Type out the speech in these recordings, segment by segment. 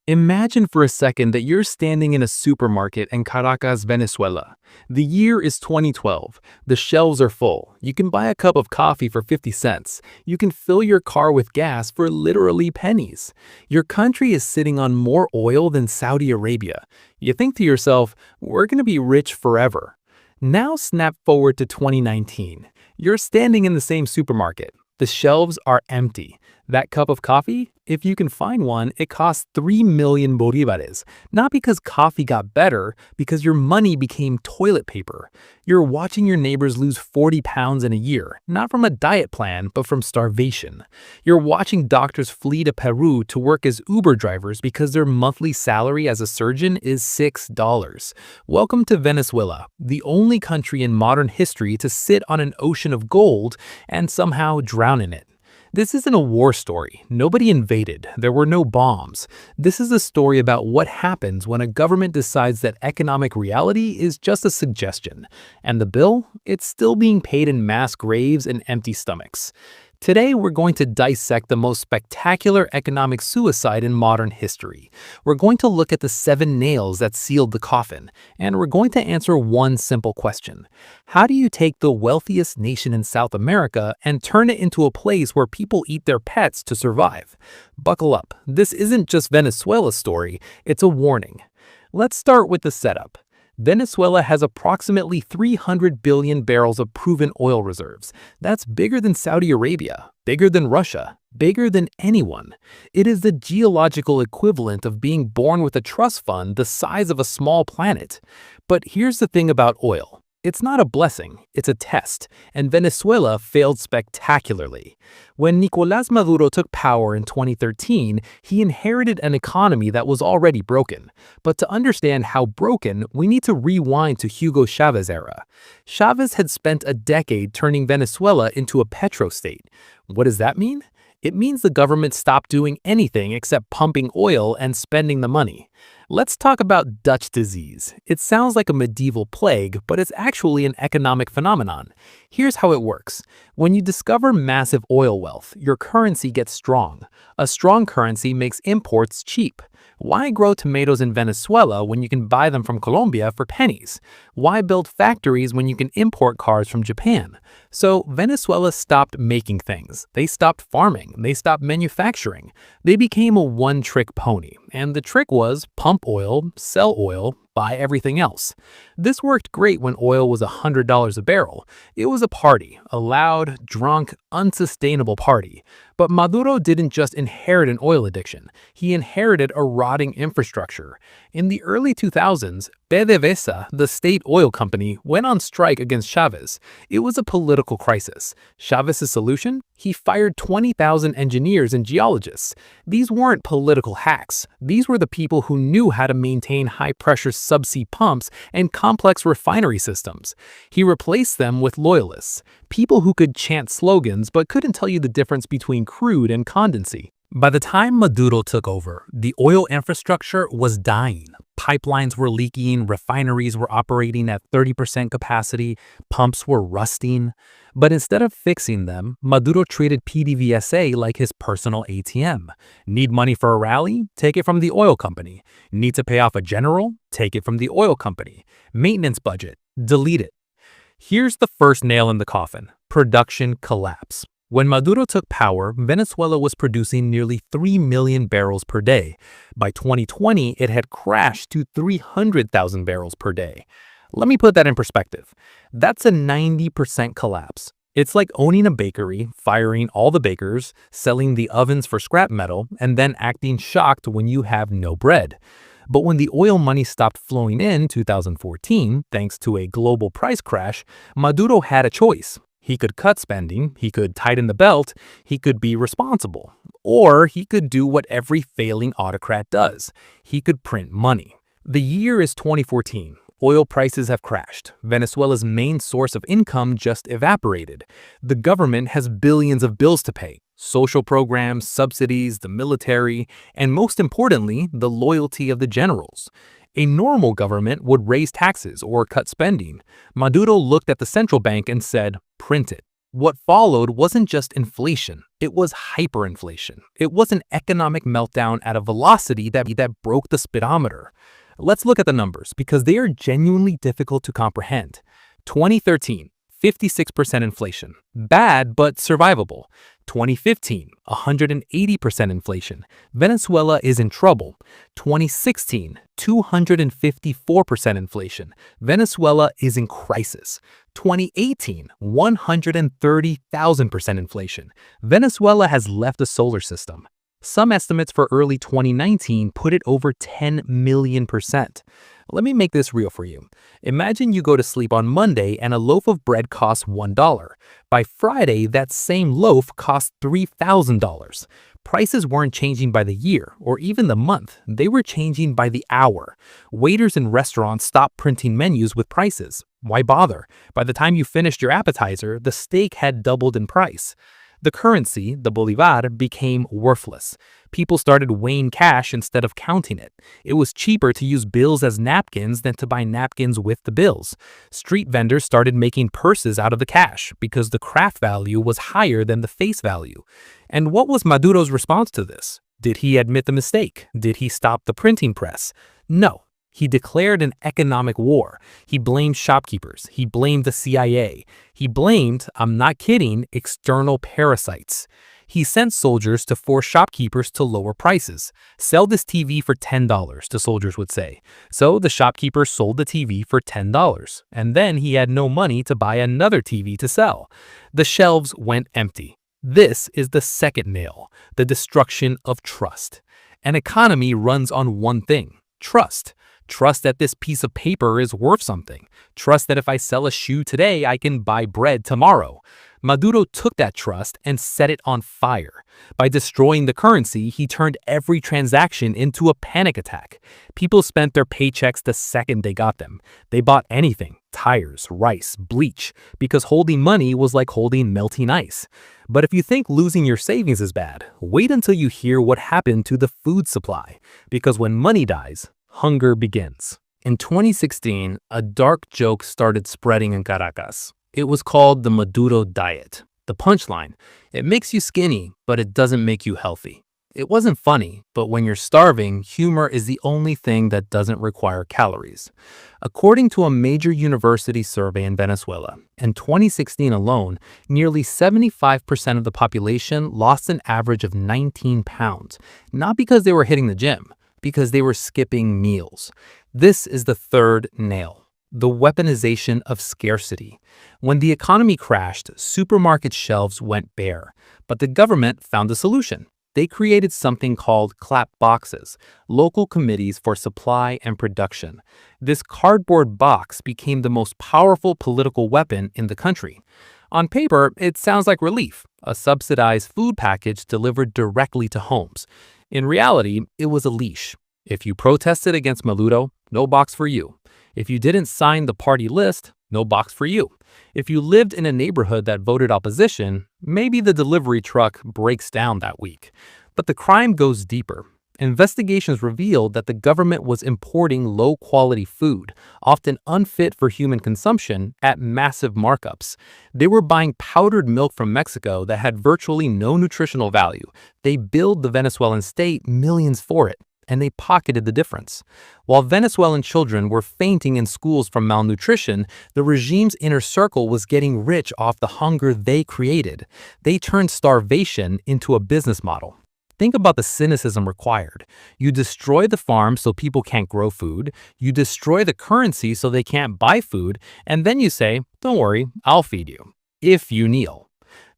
Imagine for a second that you're standing in a supermarket in Caracas, Venezuela. The year is 2012. The shelves are full. You can buy a cup of coffee for 50 cents. You can fill your car with gas for literally pennies. Your country is sitting on more oil than Saudi Arabia. You think to yourself, we're going to be rich forever. Now snap forward to 2019. You're standing in the same supermarket. The shelves are empty. That cup of coffee, if you can find one, it costs 3 million bolivares. Not because coffee got better, because your money became toilet paper. You're watching your neighbors lose 40 pounds in a year, not from a diet plan, but from starvation. You're watching doctors flee to Peru to work as Uber drivers because their monthly salary as a surgeon is $6. Welcome to Venezuela, the only country in modern history to sit on an ocean of gold and somehow drown in it. This isn't a war story. Nobody invaded. There were no bombs. This is a story about what happens when a government decides that economic reality is just a suggestion. And the bill? It's still being paid in mass graves and empty stomachs. Today, we're going to dissect the most spectacular economic suicide in modern history. We're going to look at the 7 nails that sealed the coffin, and we're going to answer one simple question. How do you take the wealthiest nation in South America and turn it into a place where people eat their pets to survive? Buckle up. This isn't just Venezuela's story, it's a warning. Let's start with the setup. Venezuela has approximately 300 billion barrels of proven oil reserves. That's bigger than Saudi Arabia, bigger than Russia, bigger than anyone. It is the geological equivalent of being born with a trust fund the size of a small planet. But here's the thing about oil. It's not a blessing, it's a test, and Venezuela failed spectacularly. When Nicolás Maduro took power in 2013, he inherited an economy that was already broken. But to understand how broken, we need to rewind to Hugo Chávez's era. Chávez had spent a decade turning Venezuela into a petrostate. What does that mean? It means the government stopped doing anything except pumping oil and spending the money. Let's talk about Dutch disease. It sounds like a medieval plague, but it's actually an economic phenomenon. Here's how it works. When you discover massive oil wealth, your currency gets strong. A strong currency makes imports cheap. Why grow tomatoes in Venezuela when you can buy them from Colombia for pennies? Why build factories when you can import cars from Japan? So Venezuela stopped making things. They stopped farming. They stopped manufacturing. They became a one-trick pony. And the trick was pump oil, sell oil, buy everything else. This worked great when oil was $100 a barrel. It was a party, a loud, drunk, unsustainable party. But Maduro didn't just inherit an oil addiction. He inherited a rotting infrastructure. In the early 2000s, PDVSA, the state oil company, went on strike against Chávez. It was a political crisis. Chávez's solution? He fired 20,000 engineers and geologists. These weren't political hacks. These were the people who knew how to maintain high-pressure subsea pumps and complex refinery systems. He replaced them with loyalists, people who could chant slogans but couldn't tell you the difference between crude and condensate. By the time Maduro took over, the oil infrastructure was dying. Pipelines were leaking, refineries were operating at 30% capacity, pumps were rusting. But instead of fixing them, Maduro treated PDVSA like his personal ATM. Need money for a rally? Take it from the oil company. Need to pay off a general? Take it from the oil company. Maintenance budget? Delete it. Here's the first nail in the coffin: production collapse. When Maduro took power, Venezuela was producing nearly 3 million barrels per day. By 2020, it had crashed to 300,000 barrels per day. Let me put that in perspective. That's a 90% collapse. It's like owning a bakery, firing all the bakers, selling the ovens for scrap metal, and then acting shocked when you have no bread. But when the oil money stopped flowing in 2014, thanks to a global price crash, Maduro had a choice. He could cut spending, he could tighten the belt, he could be responsible. Or he could do what every failing autocrat does. He could print money. The year is 2014. Oil prices have crashed. Venezuela's main source of income just evaporated. The government has billions of bills to pay. Social programs, subsidies, the military, and most importantly, the loyalty of the generals. A normal government would raise taxes or cut spending. Maduro looked at the central bank and said, "Print it." What followed wasn't just inflation, it was hyperinflation. It was an economic meltdown at a velocity that broke the speedometer. Let's look at the numbers because they are genuinely difficult to comprehend. 2013, 56% inflation. Bad, but survivable. 2015, 180% inflation. Venezuela is in trouble. 2016, 254% inflation. Venezuela is in crisis. 2018, 130,000% inflation. Venezuela has left the solar system. Some estimates for early 2019 put it over 10 million%. Let me make this real for you. Imagine you go to sleep on Monday and a loaf of bread costs $1. By Friday, that same loaf costs $3,000. Prices weren't changing by the year or even the month. They were changing by the hour. Waiters in restaurants stopped printing menus with prices. Why bother? By the time you finished your appetizer, the steak had doubled in price. The currency, the bolivar, became worthless. People started weighing cash instead of counting it. It was cheaper to use bills as napkins than to buy napkins with the bills. Street vendors started making purses out of the cash because the craft value was higher than the face value. And what was Maduro's response to this? Did he admit the mistake? Did he stop the printing press? No. He declared an economic war. He blamed shopkeepers. He blamed the CIA. He blamed, I'm not kidding, external parasites. He sent soldiers to force shopkeepers to lower prices. Sell this TV for $10, the soldiers would say. So the shopkeeper sold the TV for $10, and then he had no money to buy another TV to sell. The shelves went empty. This is the second nail, the destruction of trust. An economy runs on one thing, trust. Trust that this piece of paper is worth something. Trust that if I sell a shoe today, I can buy bread tomorrow. Maduro took that trust and set it on fire. By destroying the currency, he turned every transaction into a panic attack. People spent their paychecks the second they got them. They bought anything, tires, rice, bleach, because holding money was like holding melting ice. But if you think losing your savings is bad, wait until you hear what happened to the food supply. Because when money dies, hunger begins. In 2016, a dark joke started spreading in Caracas. It was called the Maduro diet. The punchline, it makes you skinny, but it doesn't make you healthy. It wasn't funny, but when you're starving, humor is the only thing that doesn't require calories. According to a major university survey in Venezuela, in 2016 alone, nearly 75% of the population lost an average of 19 pounds, not because they were hitting the gym, because they were skipping meals. This is the third nail, the weaponization of scarcity. When the economy crashed, supermarket shelves went bare, but the government found a solution. They created something called clap boxes, local committees for supply and production. This cardboard box became the most powerful political weapon in the country. On paper, it sounds like relief, a subsidized food package delivered directly to homes. In reality, it was a leash. If you protested against Maduro, no box for you. If you didn't sign the party list, no box for you. If you lived in a neighborhood that voted opposition, maybe the delivery truck breaks down that week. But the crime goes deeper. Investigations revealed that the government was importing low-quality food, often unfit for human consumption, at massive markups. They were buying powdered milk from Mexico that had virtually no nutritional value. They billed the Venezuelan state millions for it, and they pocketed the difference. While Venezuelan children were fainting in schools from malnutrition, the regime's inner circle was getting rich off the hunger they created. They turned starvation into a business model. Think about the cynicism required. You destroy the farm so people can't grow food, you destroy the currency so they can't buy food, and then you say, don't worry, I'll feed you, if you kneel.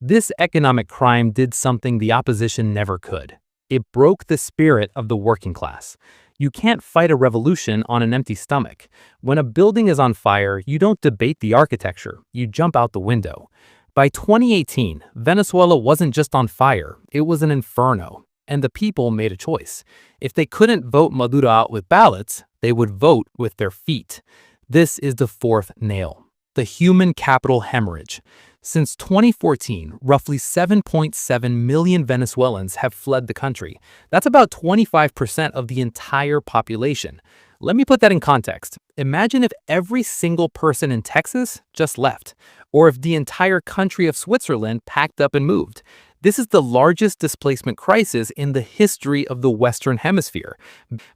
This economic crime did something the opposition never could. It broke the spirit of the working class. You can't fight a revolution on an empty stomach. When a building is on fire, you don't debate the architecture, you jump out the window. By 2018, Venezuela wasn't just on fire, it was an inferno. And the people made a choice. If they couldn't vote Maduro out with ballots, they would vote with their feet. This is the fourth nail, the human capital hemorrhage. Since 2014, roughly 7.7 million Venezuelans have fled the country. That's about 25% of the entire population. Let me put that in context. Imagine if every single person in Texas just left, or if the entire country of Switzerland packed up and moved. This is the largest displacement crisis in the history of the Western Hemisphere,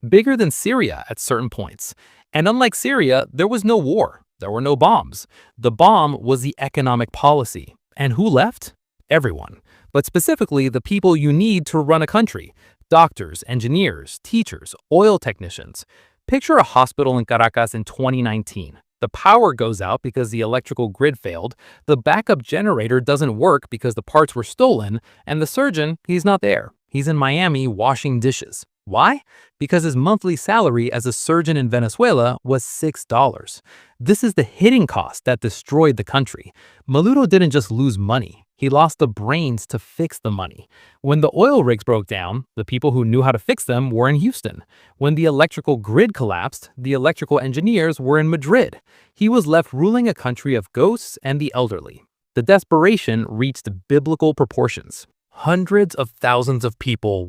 bigger than Syria at certain points. And unlike Syria, there was no war. There were no bombs. The bomb was the economic policy. And who left? Everyone. But specifically, the people you need to run a country. Doctors, engineers, teachers, oil technicians. Picture a hospital in Caracas in 2019. The power goes out because the electrical grid failed, the backup generator doesn't work because the parts were stolen, and the surgeon, he's not there. He's in Miami washing dishes. Why? Because his monthly salary as a surgeon in Venezuela was $6. This is the hitting cost that destroyed the country. Maduro didn't just lose money. He lost the brains to fix the money. When the oil rigs broke down, the people who knew how to fix them were in Houston. When the electrical grid collapsed, the electrical engineers were in Madrid. He was left ruling a country of ghosts and the elderly. The desperation reached biblical proportions. Hundreds of thousands of people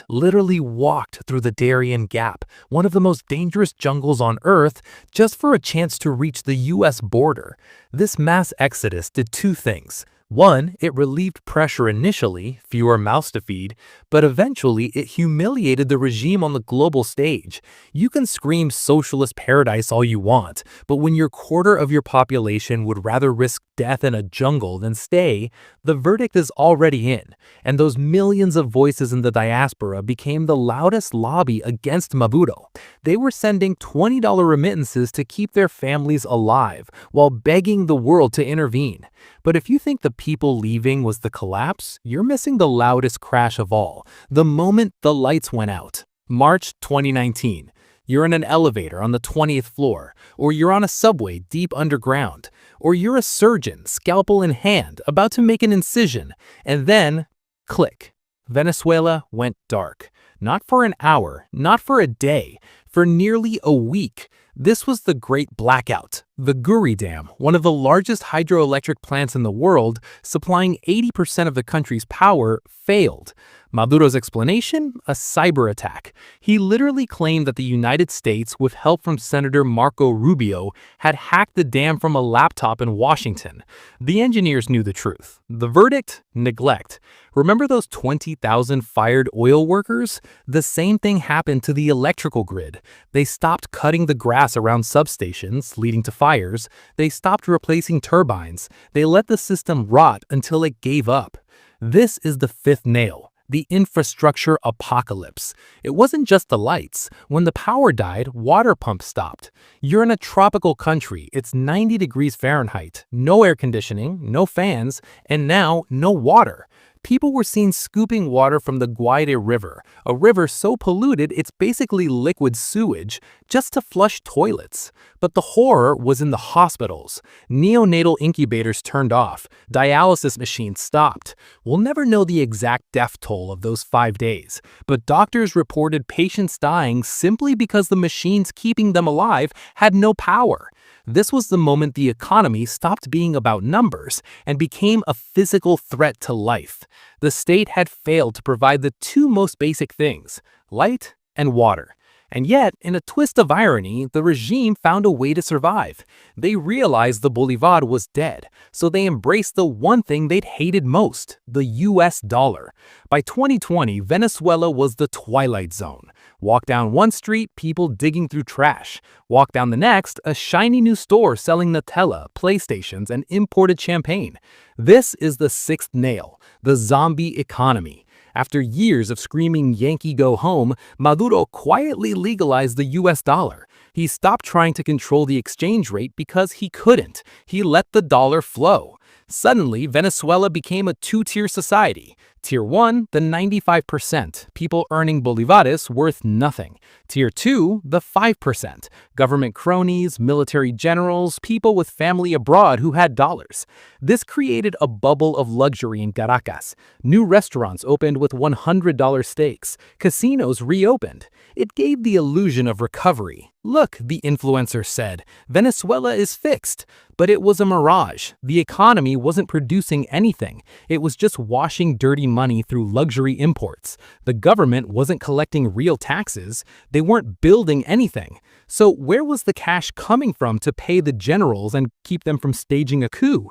literally walked through the Darien Gap, one of the most dangerous jungles on Earth, just for a chance to reach the US border. This mass exodus did two things. One, it relieved pressure initially, fewer mouths to feed, but eventually it humiliated the regime on the global stage. You can scream socialist paradise all you want, but when your quarter of your population would rather risk death in a jungle than stay, the verdict is already in, and those millions of voices in the diaspora became the loudest lobby against Maduro. They were sending $20 remittances to keep their families alive, while begging the world to intervene. But if you think the people leaving was the collapse, you're missing the loudest crash of all, the moment the lights went out. March 2019. You're in an elevator on the 20th floor, or you're on a subway deep underground, or you're a surgeon, scalpel in hand, about to make an incision, and then, click. Venezuela went dark. Not for an hour, not for a day, for nearly a week. This was the Great Blackout. The Guri Dam, one of the largest hydroelectric plants in the world, supplying 80% of the country's power, failed. Maduro's explanation? A cyber attack. He literally claimed that the United States, with help from Senator Marco Rubio, had hacked the dam from a laptop in Washington. The engineers knew the truth. The verdict? Neglect. Remember those 20,000 fired oil workers? The same thing happened to the electrical grid. They stopped cutting the grass around substations, leading to fires. They stopped replacing turbines. They let the system rot until it gave up. This is the fifth nail. The infrastructure apocalypse. It wasn't just the lights. When the power died, water pumps stopped. You're in a tropical country. It's 90 degrees Fahrenheit. No air conditioning, no fans, and now no water. People were seen scooping water from the Guaire River, a river so polluted it's basically liquid sewage, just to flush toilets. But the horror was in the hospitals. Neonatal incubators turned off. Dialysis machines stopped. We'll never know the exact death toll of those 5 days, but doctors reported patients dying simply because the machines keeping them alive had no power. This was the moment the economy stopped being about numbers and became a physical threat to life. The state had failed to provide the two most basic things, light and water. And yet, in a twist of irony, the regime found a way to survive. They realized the Bolivar was dead, so they embraced the one thing they'd hated most, the US dollar. By 2020, Venezuela was the twilight zone. Walk down one street, people digging through trash. Walk down the next, a shiny new store selling Nutella, PlayStations, and imported champagne. This is the sixth nail, the zombie economy. After years of screaming Yankee go home, Maduro quietly legalized the US dollar. He stopped trying to control the exchange rate because he couldn't. He let the dollar flow. Suddenly, Venezuela became a two-tier society. Tier 1, the 95%, people earning bolivares worth nothing. Tier 2, the 5%, government cronies, military generals, people with family abroad who had dollars. This created a bubble of luxury in Caracas. New restaurants opened with $100 steaks. Casinos reopened. It gave the illusion of recovery. Look, the influencer said, Venezuela is fixed. But it was a mirage. The economy wasn't producing anything. It was just washing dirty money through luxury imports. The government wasn't collecting real taxes. They weren't building anything. So where was the cash coming from to pay the generals and keep them from staging a coup?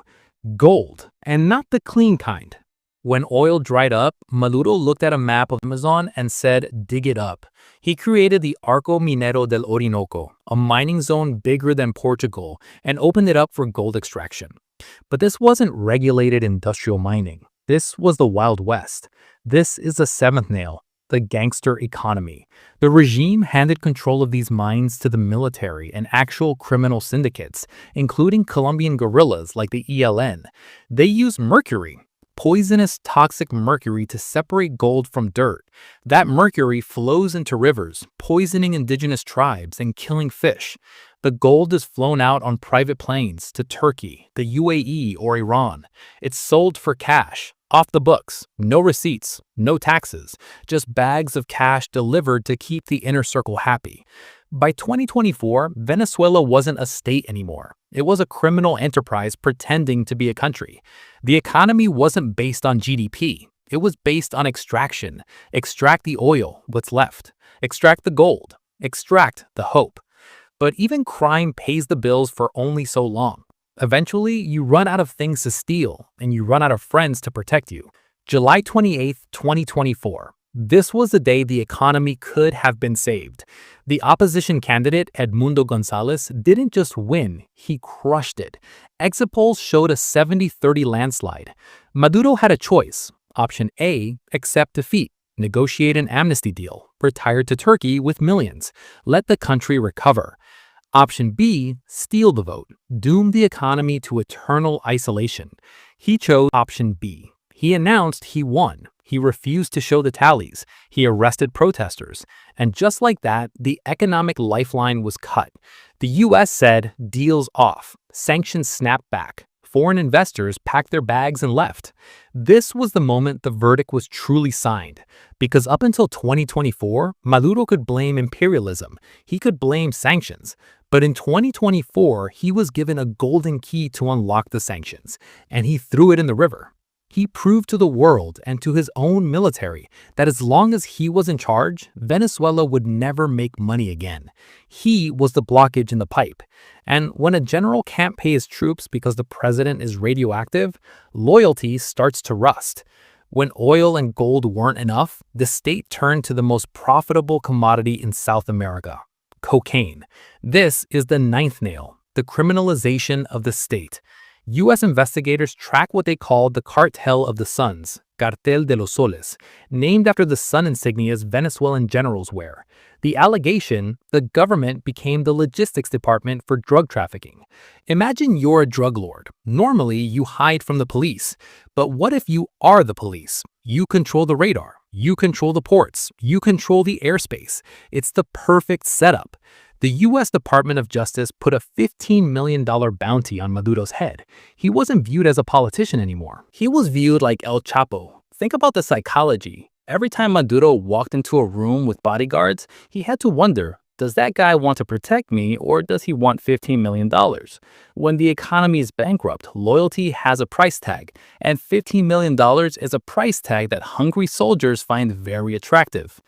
Gold, and not the clean kind. When oil dried up, Maduro looked at a map of Amazon and said, dig it up. He created the Arco Minero del Orinoco, a mining zone bigger than Portugal, and opened it up for gold extraction. But this wasn't regulated industrial mining. This was the Wild West. This is the seventh nail, the gangster economy. The regime handed control of these mines to the military and actual criminal syndicates, including Colombian guerrillas like the ELN. They used mercury, poisonous toxic mercury, to separate gold from dirt. That mercury flows into rivers, poisoning indigenous tribes and killing fish. The gold is flown out on private planes to Turkey, the UAE, or Iran. It's sold for cash, off the books, no receipts, no taxes, just bags of cash delivered to keep the inner circle happy. By 2024, Venezuela wasn't a state anymore. It was a criminal enterprise pretending to be a country. The economy wasn't based on GDP. It was based on extraction. Extract the oil, what's left. Extract the gold. Extract the hope. But even crime pays the bills for only so long. Eventually, you run out of things to steal, and you run out of friends to protect you. July 28, 2024. This was the day the economy could have been saved. The opposition candidate, Edmundo Gonzalez, didn't just win, he crushed it. Exit polls showed a 70-30 landslide. Maduro had a choice. Option A, accept defeat, negotiate an amnesty deal, retire to Turkey with millions, let the country recover. Option B, steal the vote, doom the economy to eternal isolation. He chose option B. He announced he won. He refused to show the tallies. He arrested protesters. And just like that, the economic lifeline was cut. The US said, deals off. Sanctions snapped back. Foreign investors packed their bags and left. This was the moment the verdict was truly signed. Because up until 2024, Maduro could blame imperialism. He could blame sanctions. But in 2024, he was given a golden key to unlock the sanctions, and he threw it in the river. He proved to the world and to his own military that as long as he was in charge, Venezuela would never make money again. He was the blockage in the pipe. And when a general can't pay his troops because the president is radioactive, loyalty starts to rust. When oil and gold weren't enough, the state turned to the most profitable commodity in South America: cocaine. This is the ninth nail, the criminalization of the state. U.S. investigators track what they called the Cartel of the Suns, Cartel de los Soles, named after the sun insignias Venezuelan generals wear. The allegation: the government became the logistics department for drug trafficking. Imagine you're a drug lord. Normally, you hide from the police. But what if you are the police? You control the radar. You control the ports. You control the airspace. It's the perfect setup. The U.S. Department of Justice put a $15 million bounty on Maduro's head. He wasn't viewed as a politician anymore. He was viewed like El Chapo. Think about the psychology. Every time Maduro walked into a room with bodyguards, he had to wonder, does that guy want to protect me or does he want $15 million? When the economy is bankrupt, loyalty has a price tag, and $15 million is a price tag that hungry soldiers find very attractive.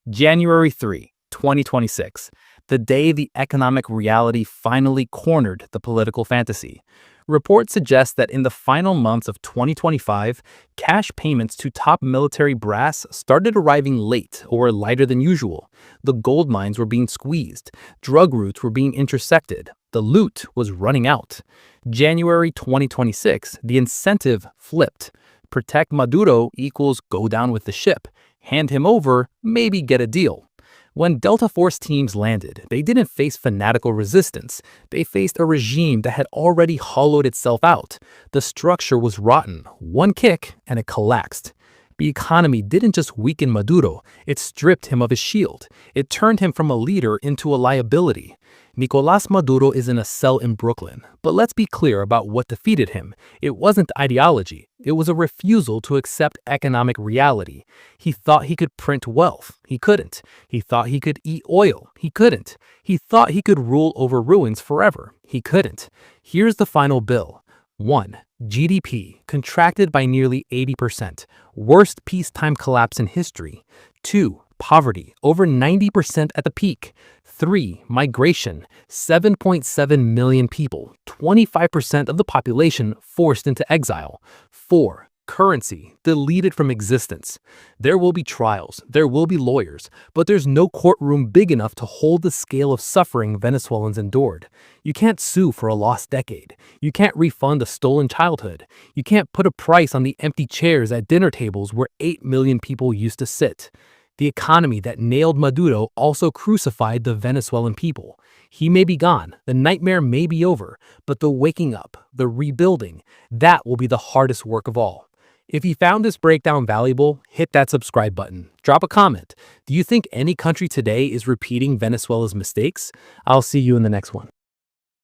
January 3, 2026. The day the economic reality finally cornered the political fantasy. Reports suggest that in the final months of 2025, cash payments to top military brass started arriving late or lighter than usual. The gold mines were being squeezed. Drug routes were being intersected. The loot was running out. January 2026, the incentive flipped. Protect Maduro equals go down with the ship. Hand him over, maybe get a deal. When Delta Force teams landed, they didn't face fanatical resistance. They faced a regime that had already hollowed itself out. The structure was rotten. One kick and it collapsed. The economy didn't just weaken Maduro, it stripped him of his shield. It turned him from a leader into a liability. Nicolás Maduro is in a cell in Brooklyn, but let's be clear about what defeated him. It wasn't ideology. It was a refusal to accept economic reality. He thought he could print wealth. He couldn't. He thought he could eat oil. He couldn't. He thought he could rule over ruins forever. He couldn't. Here's the final bill. 1. GDP contracted by nearly 80%, worst peacetime collapse in history. 2. Poverty, over 90% at the peak. 3. Migration, 7.7 million people, 25% of the population forced into exile. 4. Currency, deleted from existence. There will be trials, there will be lawyers, but there's no courtroom big enough to hold the scale of suffering Venezuelans endured. You can't sue for a lost decade. You can't refund a stolen childhood. You can't put a price on the empty chairs at dinner tables where 8 million people used to sit. The economy that nailed Maduro also crucified the Venezuelan people. He may be gone, the nightmare may be over, but the waking up, the rebuilding, that will be the hardest work of all. If you found this breakdown valuable, hit that subscribe button. Drop a comment. Do you think any country today is repeating Venezuela's mistakes? I'll see you in the next one.